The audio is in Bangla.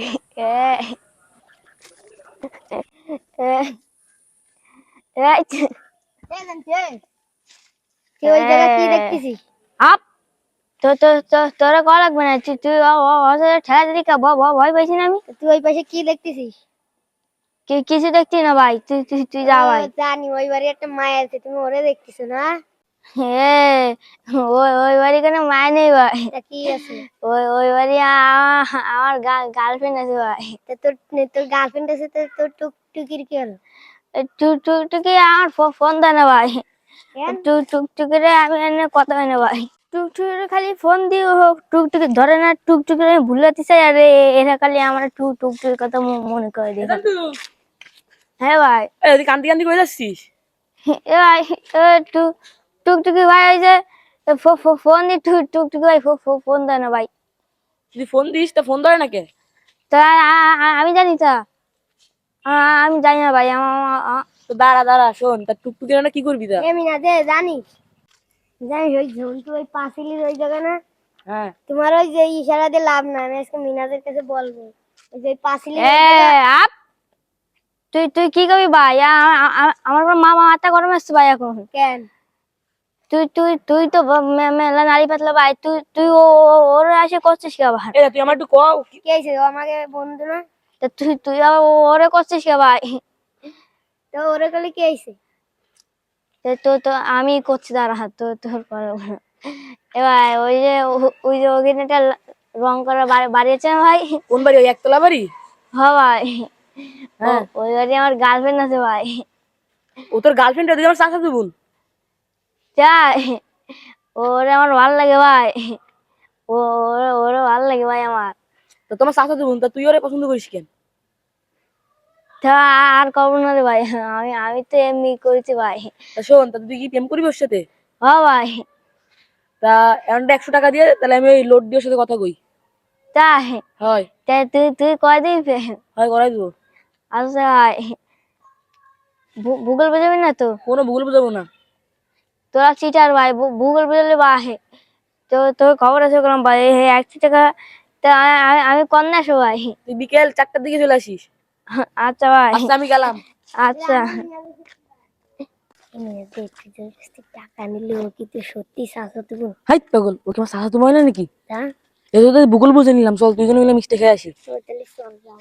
এ এ এই তুই ওই জায়গা কি দেখতেছিস? আপ তো তো তো তোরা কল লাগবে না, তুই তুই ঠেলা দিদি ভয় পাইছি না আমি। তুই ওই পাশে কি দেখতেছিস? কিছু দেখছি না ভাই, তুই তুই তুই যা ভাই। জানি ওই বাড়ি একটা মায়া আছে, তুমি ওরে দেখতেছো না? ওই ওই বাড়ি কোনো মায় নেই ভাই। কি আছে? ওই বাড়ি আমার গার্লফ্রেন্ড আছে ভাই। তোর তোর গার্লফ্রেন্ড আছে, তোর টুকটুকির কি হলো? টুকটুকি আমার ফোন দেয় না ভাই। টুকটুকিরে আমি এনে কথা হয় না ভাই। টুকটুকিরে খালি ফোন দিয়ে টুকটুকি ধরে না, টুকটুকি আমি ভুলাতে চাই, আর এরা খালি আমার টুকটুকির কথা মনে করে দিই। হ্যাঁ ভাই। কান্দি কান্দি করে যাচ্ছিস? এ ভাই টুকটুকি ভাই ওই যে ফোন দিয়ে টুকটুকি ভাই ফোন দেয় না ভাই। যদি ফোন দিস তা ফোন ধরে না কে? তা আমি জানি তা, আমি জানি না ভাই। তো দাঁড়া দাঁড়া, শোন, তা টুকটুকি না কি করবি তা? এমনি না যে জানিস জানিস ওই ঝন্টু ওই পাঁচিলের ওই জায়গা না? হ্যাঁ। তোমার ওই যে ইশারা দিয়ে লাভ না, আমি আজকে মিনাদের কাছে বলবো ওই যে পাঁচিলের আপ তুই তুই কি করবি ভাই? আমার মাথা গরম আসছে ভাই এখন। কেন? তুই তুই তুই তো মেলা নারী পাতলা ভাই, তুই তুই ওরে আসে করছিস কি আবার? তুই আমার একটু কও কি হয়েছে? ও আমাকে বন্ধু না? তা তুই তুই আবার ওরে করছিস কি ভাই? তো ওরে গেলে কি হয়েছে? তো তো আমি করছি, দাঁড়া তোর করো। এবার ওই যে ওখানে একটা রং করা বাড়ি আছে না ভাই। কোন বাড়ি? ওই একতলা বাড়ি? হ্যাঁ ভাই। হ্যাঁ। ওই বাড়ি আমার গার্লফ্রেন্ড আছে ভাই। ও তোর গার্লফ্রেন্ড? তুই আমার চাচা বোন? যাই, ওরে আমার ভালো লাগে ভাই। ওরে ভালো লাগে ভাই আমার। তো তোমার চাচা বোন, তা তুই ওরে পছন্দ করিস কেন? তা আর করবো না রে ভাই, আমি আমি তো এমনি করেছি ভাই। তা শোন, তা তুই কি প্রেম করবি ওর সাথে? হ্যাঁ ভাই। তা এমনটা 100 টাকা দিয়ে, তাহলে আমি ওই লোড দিয়ে ওর সাথে কথা কই। তাই হয়। তুই তুই কয় দিবি? হয়, করাই দেবো। আচ্ছা ভাই, ভূগোল বুঝাবি না তো? কোনো ভুল বুঝাবো না। তোরা চিটার ভাই, ভূগোল বুঝালে ভাই। তো তোর খবর আছে করলাম ভাই, 100 টাকা। তা আমি কন্যা আসবো ভাই। তুই বিকেল 4টার দিকে চলে আসিস। আচ্ছা ভাই। আচ্ছা, আমি গেলাম। আচ্ছা। টাকা নিলে ও কি তুই সত্যি চাচাতো বোন? হাই পাগল, ও কি আমার চাচা তো মনে নাকি? হ্যাঁ, ভূগোল বুঝে নিলাম, চল দুজনে মিলে মিষ্টি খেয়ে আসি। তাহলে চল যাও।